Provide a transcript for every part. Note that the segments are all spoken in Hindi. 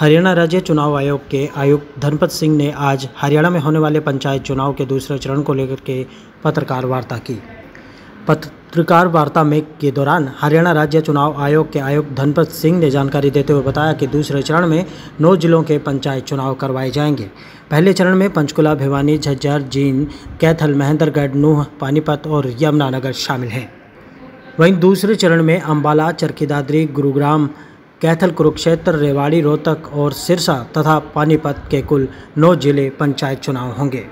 हरियाणा राज्य चुनाव आयोग के आयुक्त धर्मपत सिंह ने आज हरियाणा में होने वाले पंचायत चुनाव के दूसरे चरण को लेकर के पत्रकार वार्ता की। पत्रकार वार्ता में के दौरान हरियाणा राज्य चुनाव आयोग के आयुक्त धर्मपत सिंह ने जानकारी देते हुए बताया कि दूसरे चरण में 9 जिलों के पंचायत चुनाव करवाए जाएंगे। पहले चरण में पंचकुला, भिवानी, झज्जर, जींद, कैथल, महेंद्रगढ़, नूंह, पानीपत और यमुनानगर शामिल हैं। वहीं दूसरे चरण में अंबाला, चरखी दादरी, गुरुग्राम, कैथल, कुरुक्षेत्र, रेवाड़ी, रोहतक और सिरसा तथा पानीपत के कुल 9 जिले पंचायत चुनाव होंगे।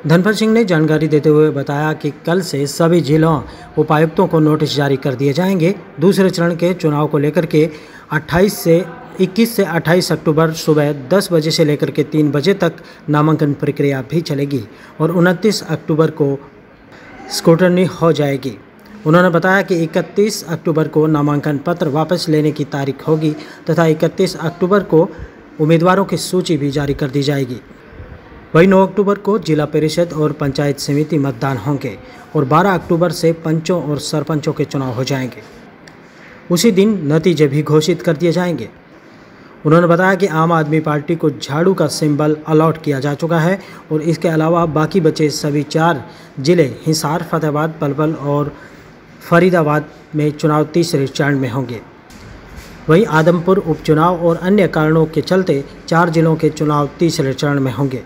धर्मपत सिंह ने जानकारी देते हुए बताया कि कल से सभी जिलों उपायुक्तों को नोटिस जारी कर दिए जाएंगे। दूसरे चरण के चुनाव को लेकर के 21 से 28 अक्टूबर सुबह 10 बजे से लेकर के 3 बजे तक नामांकन प्रक्रिया भी चलेगी और 29 अक्टूबर को स्क्रूटनी हो जाएगी। उन्होंने बताया कि 31 अक्टूबर को नामांकन पत्र वापस लेने की तारीख होगी तथा 31 अक्टूबर को उम्मीदवारों की सूची भी जारी कर दी जाएगी। वहीं 9 अक्टूबर को जिला परिषद और पंचायत समिति मतदान होंगे और 12 अक्टूबर से पंचों और सरपंचों के चुनाव हो जाएंगे। उसी दिन नतीजे भी घोषित कर दिए जाएंगे। उन्होंने बताया कि आम आदमी पार्टी को झाड़ू का सिंबल अलॉट किया जा चुका है और इसके अलावा बाकी बचे सभी 4 जिले हिसार, फतेहाबाद, पलवल और फरीदाबाद में चुनाव तीसरे चरण में होंगे। वहीं आदमपुर उपचुनाव और अन्य कारणों के चलते 4 जिलों के चुनाव तीसरे चरण में होंगे।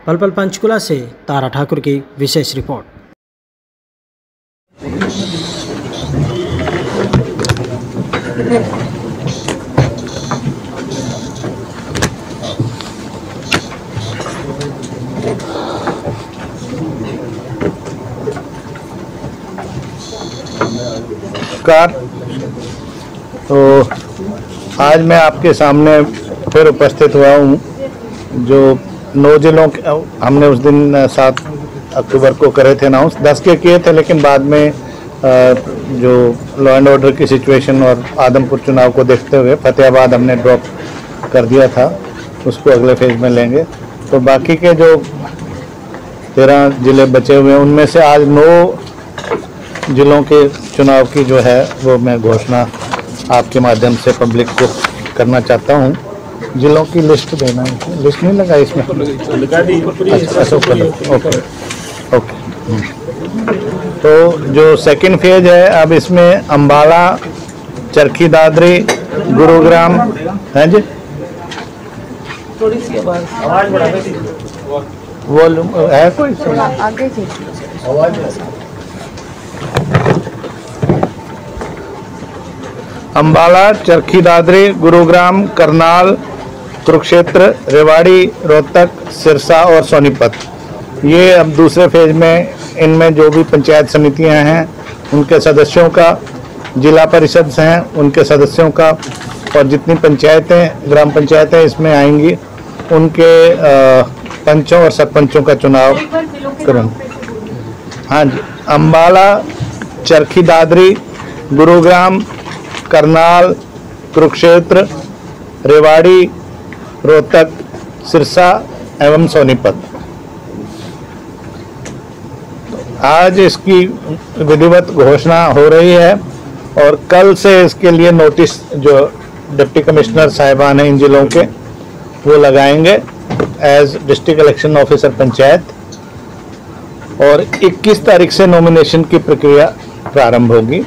पलवल पंचकुला से तारा ठाकुर की विशेष रिपोर्ट। नमस्कार। तो आज मैं आपके सामने फिर उपस्थित हुआ हूँ। जो 9 जिलों के हमने उस दिन 7 अक्टूबर को करे थे अनाउंस, 10 के किए थे, लेकिन बाद में जो लॉ एंड ऑर्डर की सिचुएशन और आदमपुर चुनाव को देखते हुए फतेहाबाद हमने ड्रॉप कर दिया था, उसको अगले फेज में लेंगे। तो बाकी के जो 13 जिले बचे हुए हैं उनमें से आज 9 जिलों के चुनाव की जो है वो मैं घोषणा आपके माध्यम से पब्लिक को करना चाहता हूँ। जिलों की लिस्ट देना है, लिस्ट नहीं लगा इसमें, ओके। तो जो सेकंड फेज है, अब इसमें अंबाला, चरखी दादरी, गुरुग्राम है जी, थोड़ी सी आवाज बढ़ा दीजिए, वॉल्यूम है कोई आगे अंबाला, चरखी दादरी, गुरुग्राम, करनाल, कुरुक्षेत्र, रेवाड़ी, रोहतक, सिरसा और सोनीपत, ये अब दूसरे फेज में इनमें जो भी पंचायत समितियां हैं उनके सदस्यों का, जिला परिषद हैं उनके सदस्यों का, और जितनी पंचायतें, ग्राम पंचायतें इसमें आएंगी उनके पंचों और सरपंचों का चुनाव करेंगे। हाँ जी, अंबाला, चरखी दादरी, गुरुग्राम, करनाल, कुरुक्षेत्र, रेवाड़ी, रोहतक, सिरसा एवं सोनीपत। आज इसकी विधिवत घोषणा हो रही है और कल से इसके लिए नोटिस जो डिप्टी कमिश्नर साहिबान हैं इन जिलों के वो लगाएंगे as district election officer panchayat, और 21 तारीख से नॉमिनेशन की प्रक्रिया प्रारंभ होगी।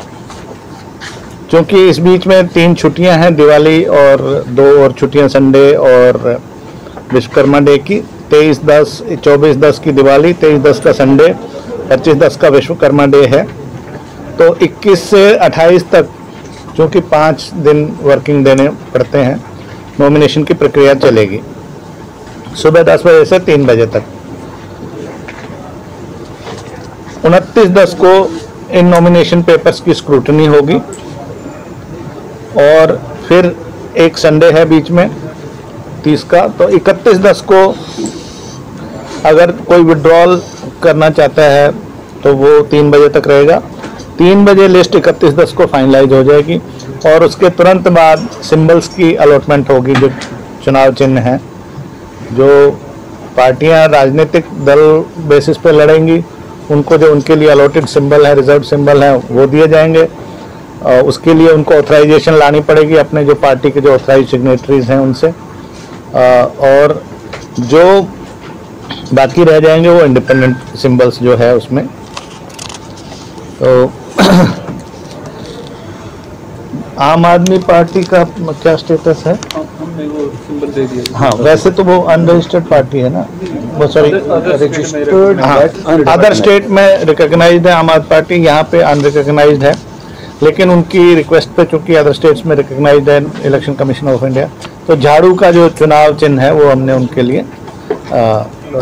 क्योंकि इस बीच में 3 छुट्टियां हैं, दिवाली और 2 और छुट्टियां संडे और विश्वकर्मा डे की। 24-10 की दिवाली, 23-10 का संडे, 25-10 का विश्वकर्मा डे है। तो 21 से 28 तक, क्योंकि 5 दिन वर्किंग देने पड़ते हैं, नॉमिनेशन की प्रक्रिया चलेगी सुबह 10 बजे से 3 बजे तक। 29-10 को इन नॉमिनेशन पेपर्स की स्क्रूटनी होगी और फिर एक संडे है बीच में 30 का, तो 31-10 को अगर कोई विड्रॉल करना चाहता है तो वो 3 बजे तक रहेगा। 3 बजे लिस्ट 31-10 को फाइनलाइज हो जाएगी और उसके तुरंत बाद सिंबल्स की अलॉटमेंट होगी। जो चुनाव चिन्ह हैं, जो पार्टियां राजनीतिक दल बेसिस पे लड़ेंगी, उनको जो उनके लिए अलॉटेड सिंबल है, रिजर्व सिंबल है, वो दिए जाएंगे। उसके लिए उनको ऑथराइजेशन लानी पड़ेगी अपने जो पार्टी के जो ऑथराइज सिग्नेटरीज हैं उनसे। और जो बाकी रह जाएंगे वो इंडिपेंडेंट सिंबल्स जो है उसमें। तो आम आदमी पार्टी का क्या स्टेटस है? हमने वो सिंबल दे दिया। हाँ, वैसे तो वो अनरजिस्टर्ड पार्टी है ना, वो सॉरी रजिस्टर्ड। हाँ, अदर स्टेट में रिकॉग्नाइज्ड है आम आदमी पार्टी, यहाँ पे अनरिकॉग्नाइज्ड है, लेकिन उनकी रिक्वेस्ट पे चूंकि अदर स्टेट्स में रिकॉग्नाइज्ड है इलेक्शन कमीशन ऑफ इंडिया, तो झाड़ू का जो चुनाव चिन्ह है वो हमने उनके लिए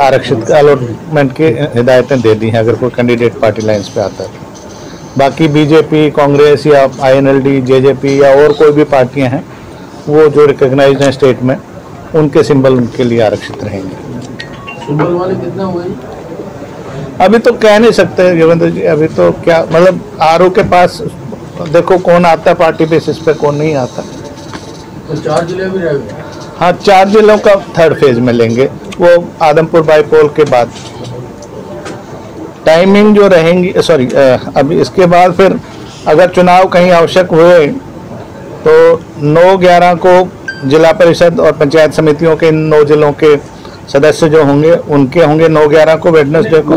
आरक्षित अलॉटमेंट की हिदायतें दे दी हैं अगर कोई कैंडिडेट पार्टी लाइन्स पे आता है। बाकी बीजेपी, कांग्रेस या INLD, जेजेपी या और कोई भी पार्टियां हैं वो जो रिकॉग्नाइज्ड हैं स्टेट में, उनके सिंबल उनके लिए आरक्षित रहेंगे। सिंबल वाले कितना हुए? अभी तो कह नहीं सकते योगेंद्र जी, अभी तो क्या मतलब RO के पास देखो कौन आता है पार्टी बेसिस पे, कौन नहीं आता। तो 4 जिले भी रह गए। हाँ, 4 जिलों का थर्ड फेज में लेंगे, वो आदमपुर बाईपोल के बाद। टाइमिंग जो रहेंगी अभी इसके बाद फिर अगर चुनाव कहीं आवश्यक हुए तो 9/11 को जिला परिषद और पंचायत समितियों के इन 9 जिलों के सदस्य जो होंगे उनके होंगे 9/11 को वेडनेसडे को।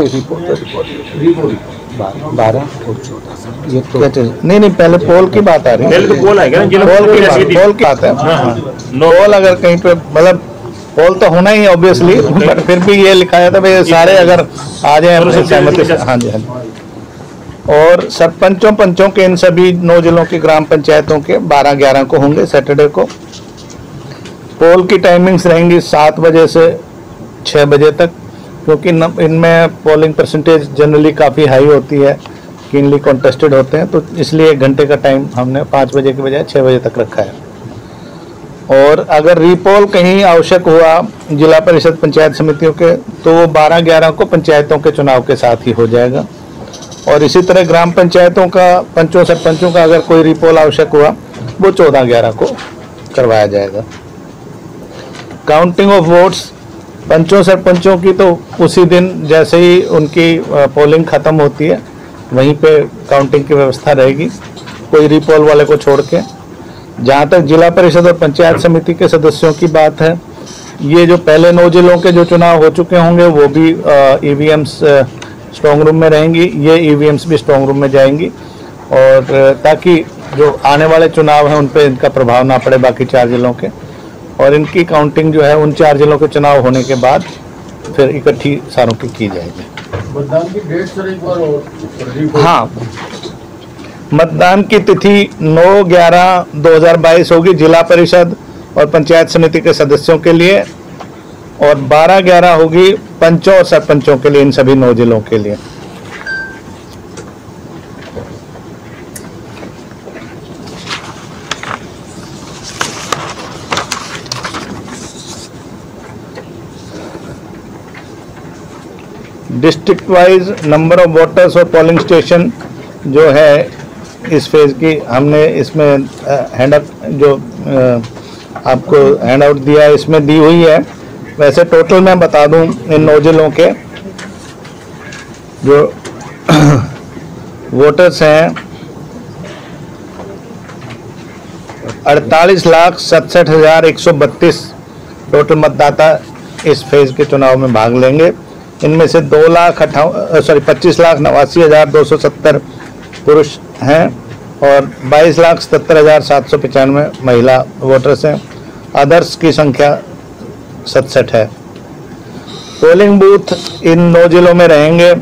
12 और 14 ये तो नहीं, पहले पोल की बात आ रही है। पहले तो पोल आएगा ना, पोल की बात है। पोल अगर कहीं पे मतलब पोल तो होना ही ऑब्वियसली, बट फिर भी ये लिखाया था भाई सारे अगर आ जाए अपनी सहमति से। हाँ जी, हाँ जी। और सरपंचों पंचों के इन सभी 9 जिलों की ग्राम पंचायतों के 12/11 को होंगे सैटरडे को। पोल की टाइमिंग्स रहेंगी 7 बजे से 6 बजे तक, क्योंकि इनमें पोलिंग परसेंटेज जनरली काफ़ी हाई होती है, कीनली कॉन्टेस्टेड होते हैं, तो इसलिए 1 घंटे का टाइम हमने 5 बजे के बजाय 6 बजे तक रखा है। और अगर रीपोल कहीं आवश्यक हुआ जिला परिषद पंचायत समितियों के, तो वो 12/11 को पंचायतों के चुनाव के साथ ही हो जाएगा। और इसी तरह ग्राम पंचायतों का पंचों सरपंचों का अगर कोई रीपोल आवश्यक हुआ वो 14/11 को करवाया जाएगा। काउंटिंग ऑफ वोट्स पंचों सरपंचों की तो उसी दिन जैसे ही उनकी पोलिंग खत्म होती है वहीं पे काउंटिंग की व्यवस्था रहेगी, कोई रीपोल वाले को छोड़ के। जहाँ तक जिला परिषद और पंचायत समिति के सदस्यों की बात है, ये जो पहले 9 जिलों के जो चुनाव हो चुके होंगे वो भी EVMs स्ट्रॉन्ग रूम में रहेंगी, ये EVMs भी स्ट्रॉन्ग रूम में जाएंगी, और ताकि जो आने वाले चुनाव हैं उन पर इनका प्रभाव ना पड़े बाकी 4 जिलों के। और इनकी काउंटिंग जो है उन 4 जिलों के चुनाव होने के बाद फिर इकट्ठी सारों की जाएगी। मतदान की डेट सर एक बार और? हाँ, मतदान की तिथि 9/11/2022 होगी जिला परिषद और पंचायत समिति के सदस्यों के लिए, और 12/11 होगी पंचों और सरपंचों के लिए, इन सभी 9 जिलों के लिए। District wise number of voters और पोलिंग स्टेशन जो है इस फेज की हमने इसमें आपको हैंड आउट दिया है, इसमें दी हुई है। वैसे टोटल मैं बता दूं इन 9 जिलों के जो वोटर्स हैं 48,67,132 टोटल मतदाता इस फेज के चुनाव में भाग लेंगे। इनमें से 25,89,270 पुरुष हैं और 22,77,795 महिला वोटर्स हैं। अदर्स की संख्या 67 है। पोलिंग बूथ इन 9 जिलों में रहेंगे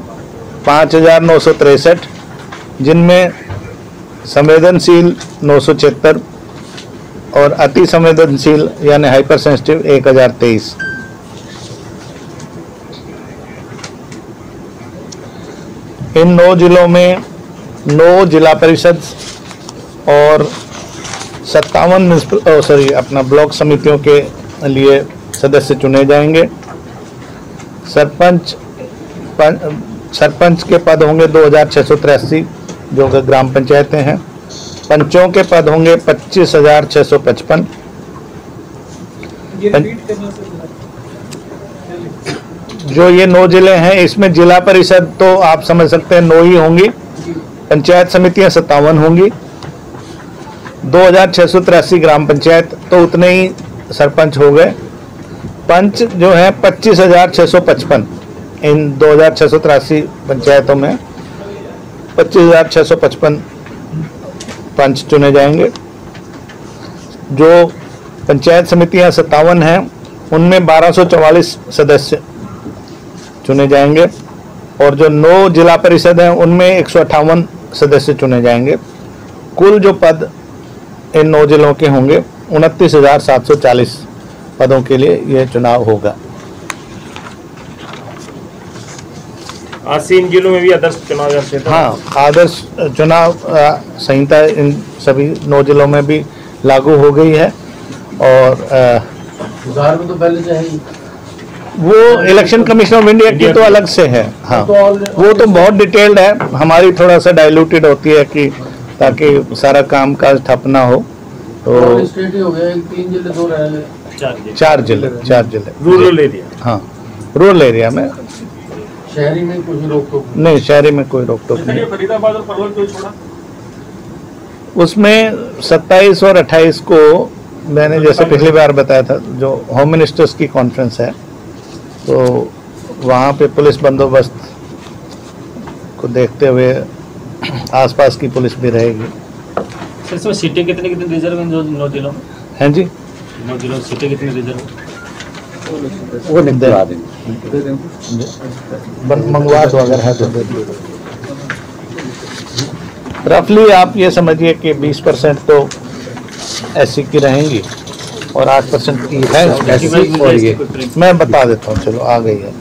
5,963, जिनमें संवेदनशील 976 और अति संवेदनशील यानी हाइपर सेंसिटिव 1023। इन 9 जिलों में 9 जिला परिषद और 57 अपना ब्लॉक समितियों के लिए सदस्य चुने जाएंगे। सरपंच के पद होंगे 2,683 जो कि ग्राम पंचायतें हैं। पंचों के पद होंगे 25,655। जो ये 9 जिले हैं इसमें जिला परिषद तो आप समझ सकते हैं 9 ही होंगी, पंचायत समितियां 57 होंगी, 2,683 ग्राम पंचायत, तो उतने ही सरपंच हो गए। पंच जो है 25,655 इन 2,683 पंचायतों में 25,655 पंच चुने जाएंगे। जो पंचायत समितियां 57 हैं उनमें 1244 सदस्य चुने जाएंगे और जो 9 जिला परिषद हैं उनमें 158 सदस्य चुने जाएंगे। कुल जो पद इन 9 जिलों के होंगे 29,740 पदों के लिए यह चुनाव होगा। आज से इन जिलों में भी आदर्श चुनाव हाँ, आदर्श चुनाव संहिता इन सभी 9 जिलों में भी लागू हो गई है और में तो पहले से है वो इलेक्शन कमीशन ऑफ इंडिया की तो अलग से है। हाँ, वो तो बहुत डिटेल्ड है, हमारी थोड़ा सा डाइल्यूटेड होती है कि ताकि सारा काम काज ठप ना हो। तो स्टेट ही हो गया, 3 जिले 2 रह गए, 4 जिले रूरल एरिया। हाँ, रूरल एरिया में, शहरी में कुछ रोक टोक नहीं, शहरी में कोई रोक टोक नहीं। फरीदाबाद और परवल क्यों छोड़ा? उसमें 27 और 28 को मैंने जैसे पिछली बार बताया था, जो होम मिनिस्टर्स की कॉन्फ्रेंस है तो वहाँ पे पुलिस बंदोबस्त को देखते हुए आसपास की पुलिस भी रहेगी। सर, इसमें सीटें कितनी रिजर्व हैं 9 जिलों में? हैं जी, 9 जिलों में सीटें कितनी रिजर्व? वो दिखवा देंगे, मंगवा दो अगर है तो। रफली आप ये समझिए कि 20% तो एससी की रहेंगी और 8% की है एससी। और ये मैं बता देता हूँ, चलो आ गई है।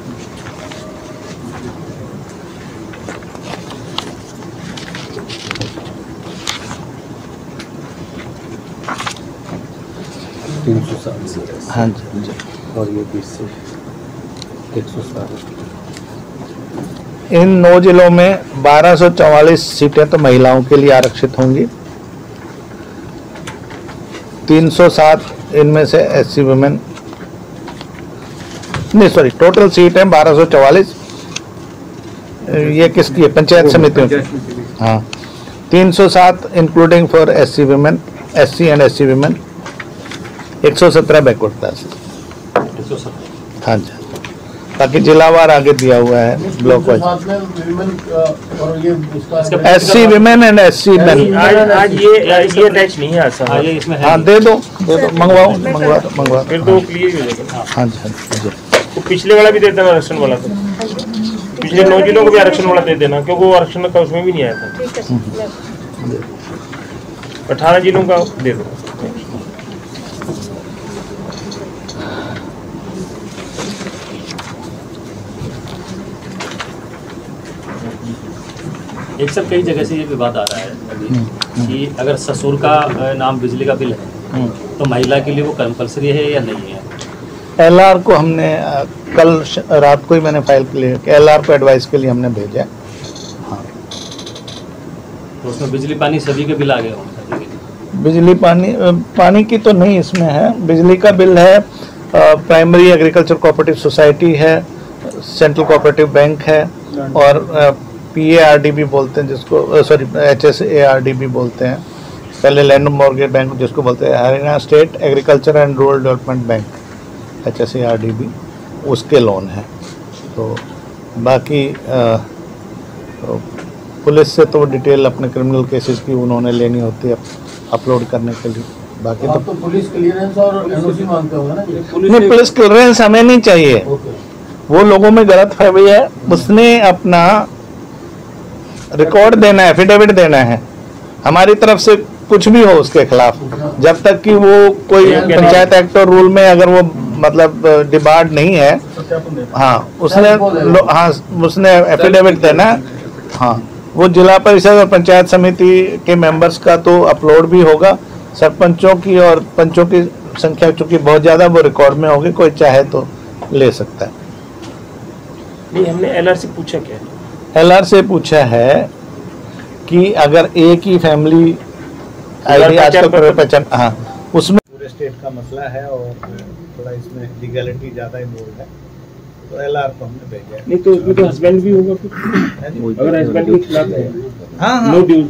हाँ जी, और ये 20 से 107। इन 9 जिलों में 1244 सीटें तो महिलाओं के लिए आरक्षित होंगी। 307 इनमें से एससी वुमेन, नहीं सॉरी, टोटल सीट है 1244। ये किसकी है? पंचायत समितियों की। हाँ, 307 including for SC women, SC and SC women. 117 backward class. हाँ जी, बाकी जिलावार आगे दिया हुआ है block wise. SC women and SC main. आज ये अटैच नहीं है सर। हाँ, दे दो मंगवा फिर तो क्लियर हो जाएगा। हाँ जी, तो पिछले वाला भी दे देना, आरक्षण वाला। तो पिछले 9 जिलों को भी आरक्षण वाला दे देना, क्योंकि वो आरक्षण का उसमें भी नहीं आया था। 18 जिलों का दे दो। एक सब कई जगह से ये विवाद आ रहा है अभी कि अगर ससुर का नाम बिजली का बिल है तो महिला के लिए वो कंपलसरी है या नहीं है? एलआर को हमने कल रात को ही मैंने फाइल क्लियर किया, एलआर को एडवाइस के लिए हमने भेजा। हाँ, तो उसमें बिजली पानी सभी के बिल आ गए होंगे? बिजली पानी की तो नहीं इसमें है। बिजली का बिल है, प्राइमरी एग्रीकल्चर कोऑपरेटिव सोसाइटी है, सेंट्रल कोऑपरेटिव बैंक है और PARDB बोलते हैं जिसको, सॉरी HSARDB बोलते हैं, पहले लैंड मॉर्गेज बैंक जिसको बोलते हैं, Haryana state agriculture and rural development bank HSARDB, उसके लोन है। तो बाकी पुलिस से तो डिटेल अपने क्रिमिनल केसेस की उन्होंने लेनी होती है अपलोड करने के लिए। बाकी तो पुलिस क्लियरेंस और NOC मांगते होंगे ना? नहीं, पुलिस क्लियरेंस हमें नहीं चाहिए। वो लोगों में गलत फहमी है। उसने अपना रिकॉर्ड देना है, एफिडेविट देना है, हमारी तरफ से कुछ भी हो उसके खिलाफ, जब तक कि वो कोई पंचायत एक्ट और रूल में अगर वो मतलब डिबार्ड नहीं है। हाँ, उसने एफिडेविट देना है। हाँ, वो जिला परिषद और पंचायत समिति के मेंबर्स का तो अपलोड भी होगा, सरपंचों की और पंचों की संख्या चूंकि बहुत ज़्यादा वो रिकॉर्ड में होगी, कोई चाहे तो ले सकता है। नहीं, हमने LR से पूछा क्या? LR से पूछा है कि अगर एक ही फैमिली आईडी आजकल पहचान, हाँ, उसमें पूरे स्टेट का मसला है और थोड़ा इसमें लीगलिटी ज़्यादा इन्वॉल्व है, तो LR को हमने भेजा है। नहीं तो उसमें तो हस्बैंड भी होगा कुछ, अगर हस्बैंड के खिलाफ है। हाँ, नो ड्यूज,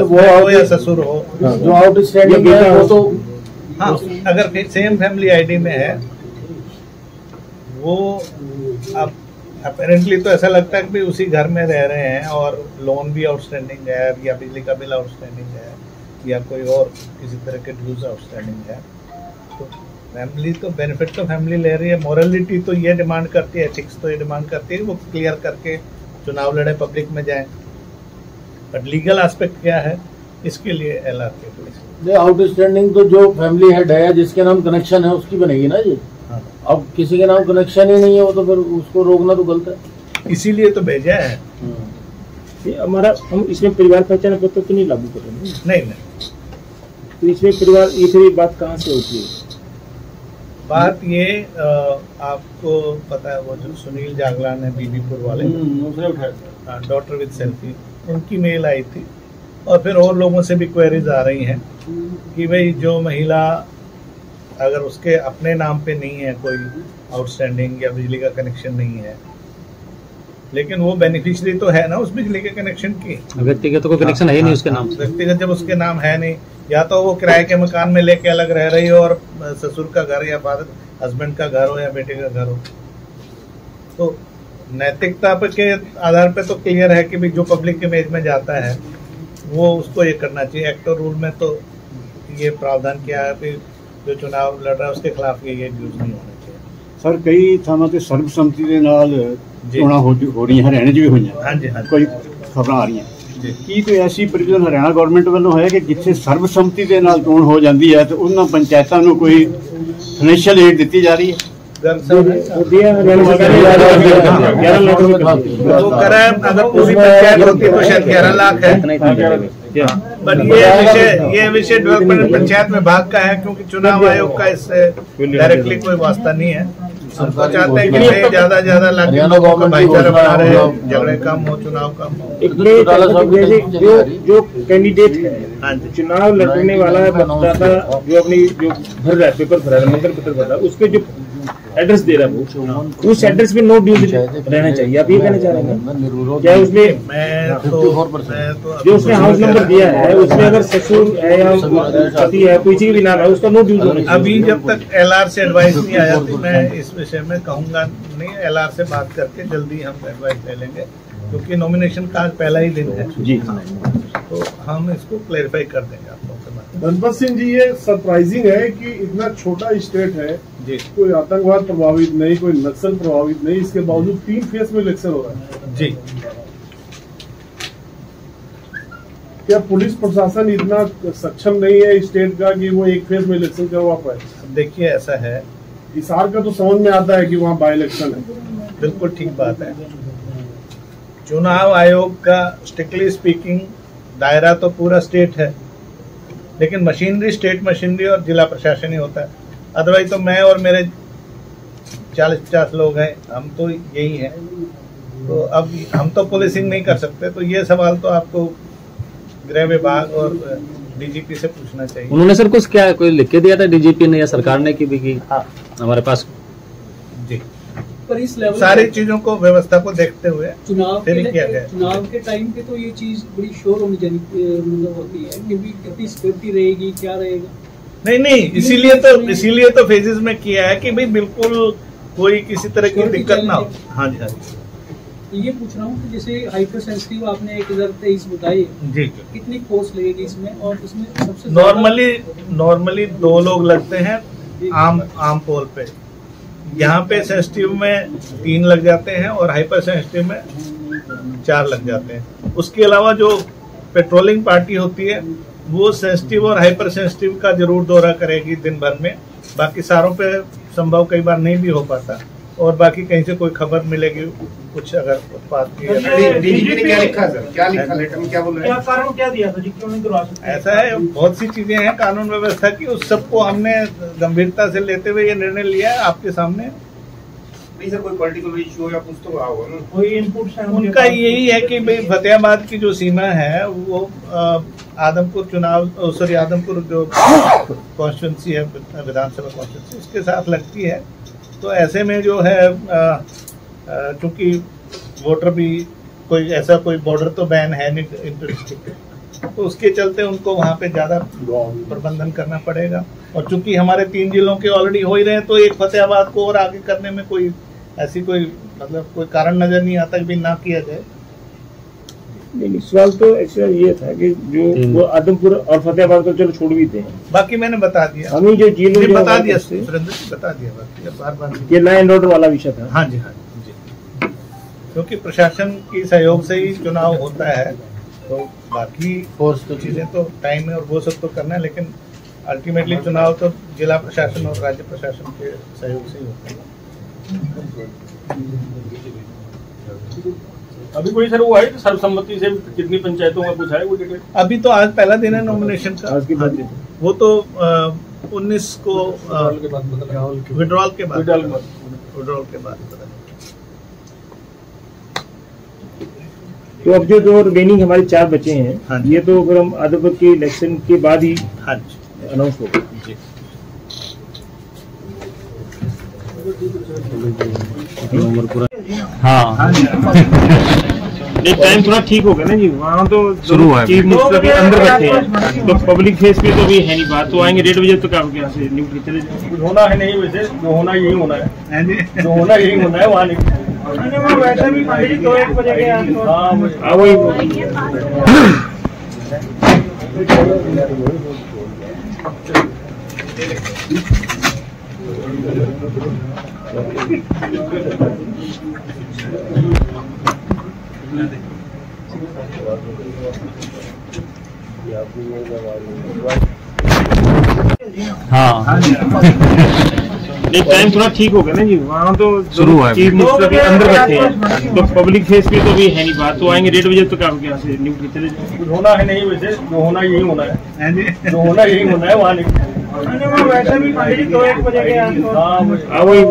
वो हो या ससुर हो, जो आउट स्टैंडिंग है वो तो, हाँ, अगर सेम फैमिली आईडी में है वो अब अपेरेंटली तो ऐसा लगता है कि उसी घर में रह रहे हैं और लोन भी आउटस्टैंडिंग है या बिजली का बिल आउटस्टैंडिंग है या कोई और किसी तरह के ड्यूज आउटस्टैंडिंग है। तो फैमिली तो बेनिफिट तो फैमिली ले रही है। मॉरलिटी तो ये डिमांड करती है, एथिक्स तो ये डिमांड करती है कि वो क्लियर करके चुनाव लड़े, पब्लिक में जाएं। बट लीगल एस्पेक्ट क्या है, इसके लिए LR के पुलिस आउटस्टैंडिंग तो जो फैमिली हेड है जिसके नाम कनेक्शन है उसकी बनेगी ना जी। हाँ। अब किसी के नाम कनेक्शन ही नहीं है वो तो फिर उसको रोकना तो गलत है, इसीलिए तो भेजा है। हमारा हम इसमें परिवार पहचान पत्र तो नहीं लागू करेंगे? नहीं, तो इसमें परिवार ये फिर बात कहाँ से होती है? बात ये आपको पता है वो जो सुनील जागलान है बीबीपुर वाले, उसने उठाया डॉटर विद सेल्फी, उनकी मेल आई थी और फिर और लोगों से भी क्वेरीज आ रही हैं कि भाई जो महिला अगर उसके अपने नाम पे नहीं है कोई आउटस्टैंडिंग या बिजली का कनेक्शन नहीं है, लेकिन वो बेनिफिशियरी तो है ना उस बिजली के कनेक्शन की। व्यक्तिगत तो कोई कनेक्शन है ही नहीं उसके नाम से। व्यक्तिगत जब उसके नाम है नहीं, या तो वो किराए के मकान में लेके अलग रह रही हो और ससुर का घर या फादर हस्बैंड का घर हो या बेटे का घर हो, तो नैतिकता के आधार पे तो क्लियर है कि भाई जो पब्लिक इमेज में जाता है वो उसको ये करना चाहिए। एक्ट और रूल में तो ये प्रावधान किया है कि जो चुनाव लड़ रहा है उसके खिलाफ ये यूज नहीं होना चाहिए। सर कई ਥਾਵਾਂ ਤੇ ਸਰਬਸੰਮਤੀ ਦੇ ਨਾਲ ਚੋਣਾਂ ਹੋ ਰਹੀਆਂ, ਹਰਿਆਣੇ 'ਚ ਵੀ ਹੋਈਆਂ। ਹਾਂਜੀ ਹਾਂਜੀ, ਕੋਈ ਖਬਰਾਂ ਆ ਰਹੀਆਂ ਕੀ ਕੋਈ ਐਸੀ ਪ੍ਰੋਵੀਜ਼ਨ ਹਰਿਆਣਾ ਗਵਰਨਮੈਂਟ ਵੱਲੋਂ ਹੈ ਕਿ ਜਿੱਥੇ ਸਰਬਸੰਮਤੀ ਦੇ ਨਾਲ ਚੋਣ ਹੋ ਜਾਂਦੀ ਹੈ ਤੇ ਉਹਨਾਂ ਪੰਚਾਇਤਾਂ ਨੂੰ ਕੋਈ ਫਾਈਨੈਂਸ਼ੀਅਲ ਏਡ ਦਿੱਤੀ ਜਾ ਰਹੀ है? तो करा है, अगर पूरी पंचायत होती तो शायद 11 लाख है। पर ये विषय डेवलपमेंट पंचायत विभाग का है, क्योंकि चुनाव आयोग का इससे डायरेक्टली कोई वास्ता नहीं है। हम तो चाहते हैं कि ज्यादा लोगों का भाईचारा बना रहे, झगड़े कम हो, चुनाव कम हो। जो कैंडिडेट है चुनाव लड़ने वाला मतदाता जो अपनी जो भर रहा है, पेपर भर रहा है, मंत्र पत्र भर रहा है, उसके जो एड्रेस दे रहा है उस एड्रेस पे नो ड्यूज रहना चाहिए। आप ये कहना चाह रहे हैं क्या? उसमें जो उसने हाउस नंबर दिया है उसमें अगर ससुर है या पति है किसी भी नाम है उसका नो ड्यूज होना चाहिए। अभी जब तक LR से एडवाइस नहीं आया तो मैं इस विषय में कहूंगा नहीं। LR से बात करके जल्दी हम एडवाइस ले लेंगे, क्योंकि नॉमिनेशन का आज पहला ही दिन है जी, तो हम इसको क्लेरिफाई कर देंगे आप लोगों के बाद। धनपत सिंह जी, ये सरप्राइजिंग है कि इतना छोटा स्टेट है जी, कोई कोई आतंकवाद प्रभावित नहीं, कोई नक्सल प्रभावित नहीं, इसके बावजूद 3 फेज में इलेक्शन हो रहा है जी। क्या पुलिस प्रशासन इतना सक्षम नहीं है स्टेट का कि वो एक फेज में इलेक्शन करवा पाए? देखिए ऐसा है, हिसार का तो समझ में आता है कि वहाँ बाई इलेक्शन है। बिल्कुल ठीक बात है। चुनाव आयोग का स्ट्रिक्टली स्पीकिंग दायरा तो पूरा स्टेट है, लेकिन मशीनरी स्टेट मशीनरी और जिला प्रशासन ही होता है। अदरवाइज तो मैं और मेरे 40-50 लोग हैं, हम तो यही हैं। तो अब हम तो पुलिसिंग नहीं कर सकते, तो ये सवाल तो आपको गृह विभाग और DGP से पूछना चाहिए। उन्होंने सर कुछ क्या कोई लिख के दिया था DGP ने या सरकार ने कि भी की हमारे पास जी, पर इस लेवल सारी चीजों को व्यवस्था को देखते हुए चुनाव किया गया। चुनाव के टाइम पे तो ये चीज बड़ी श्योर होनी चाहिए, मतलब होती है कि कितनी सिक्योरिटी रहेगी, क्या रहेगा। नहीं, इसीलिए तो फेजेस में किया है कि भाई बिल्कुल कोई किसी तरह की दिक्कत ना हो। हाँ जी, हाँ जी। ये पूछ रहा हूँ कि जैसे हाइपर सेंसिटिव आपने 1023 बताई जी, कितनी कॉस्ट लगेगी इसमें, और इसमें सबसे नॉर्मली 2 लोग लगते हैं आम पोल पे। यहाँ पे सेंसिटिव में 3 लग जाते हैं और हाइपर सेंसिटिव में 4 लग जाते हैं। उसके अलावा जो पेट्रोलिंग पार्टी होती है वो सेंसिटिव और हाइपर सेंसिटिव का जरूर दौरा करेगी दिन भर में। बाकी सारों पे संभव कई बार नहीं भी हो पाता, और बाकी कहीं से कोई खबर मिलेगी कुछ अगर उत्पाद की। DGP ने क्या लिखा सर, क्या लिखा लेटर में, क्या बोल रहे हैं? कारण क्या दिया था जी, क्यों नहीं करवा सकते? ऐसा है, बहुत सी चीजें हैं कानून व्यवस्था की, उस सबको हमने गंभीरता से लेते हुए ये निर्णय लिया है आपके सामने। नहीं सर, कोई पॉलिटिकल इशू या कुछ तो होगा ना? कोई इनपुट है उनका यही है कि भाई फतेहाबाद की जो सीमा है वो आदमपुर आदमपुर जो कॉन्स्टिट्यूंसी है, विधानसभा कॉन्स्टिट्यूंसी, उसके साथ लगती है। तो ऐसे में जो है चूंकि वोटर भी कोई ऐसा कोई बॉर्डर तो बैन है नहीं इंटर डिस्ट्रिक्ट, तो उसके चलते उनको वहाँ पे ज्यादा प्रबंधन करना पड़ेगा। और चूंकि हमारे 3 जिलों के ऑलरेडी हो ही रहे हैं, तो एक फतेहाबाद को और आगे करने में कोई ऐसी कोई मतलब कोई कारण नजर नहीं आता कि भी ना किया जाए। नहीं, सवाल तो एक्चुअली ये था कि जो वो आदमपुर और फतेहाबाद को चलो छोड़ भी थे, बाकी मैंने बता दिया, हम ही जो जिलों ये बता दिया सुरेंद्र जी, बता दिया, बाकी बार ये लॉ एंड ऑर्डर वाला विषय था। हाँ जी, हाँ जी, क्योंकि प्रशासन की सहयोग से ही चुनाव होता है, तो बाकी फोर्स तो चीजें तो टाइम है और वो सब तो करना है, लेकिन अल्टीमेटली चुनाव तो जिला प्रशासन और राज्य प्रशासन के सहयोग से ही होता है। अभी कोई सर वो है कि सर्वसम्मति से कितनी पंचायतों में कुछ है वो डिटेल? अभी तो आज पहला दिन है नॉमिनेशन का, आज की बात है। वो तो 19 को विड्रॉल के बाद पता। तो अब जो रिमेनिंग हमारे 4 बचे हैं, हाँ, ये तो अगर हम आदमपुर के इलेक्शन के बाद ही हाँ अनाउंस होगा। हाँ एक टाइम थोड़ा ठीक हो गया ना जी, वहाँ तो शुरू है चीफ मिनिस्टर के अंदर बैठे हैं, तो पब्लिक फेस पे तो भी है नहीं बात, तो आएंगे 1:30 बजे तक आपके यहाँ से न्यूज चले जाए। होना है नहीं, वैसे जो होना यही होना है, जो होना यही होना है, वहाँ नहीं वैसे भी 2-1 बजे के हाँ वही हाँ एक टाइम थोड़ा ठीक हो गया ना जी, वहाँ तो शुरू है चीफ मिनिस्टर के अंदर बैठे हैं, तो पब्लिक फेस पे तो भी है नहीं बात, तो आएंगे 1:30 बजे तक आपके यहाँ से न्यूज चले जाए। होना है नहीं, वैसे जो होना यही होना है, जो होना यही होना है, वहाँ नहीं वैसे भी 2-1 बजे के हाँ वही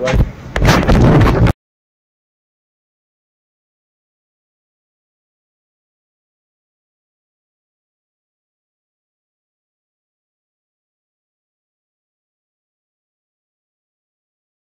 हाँ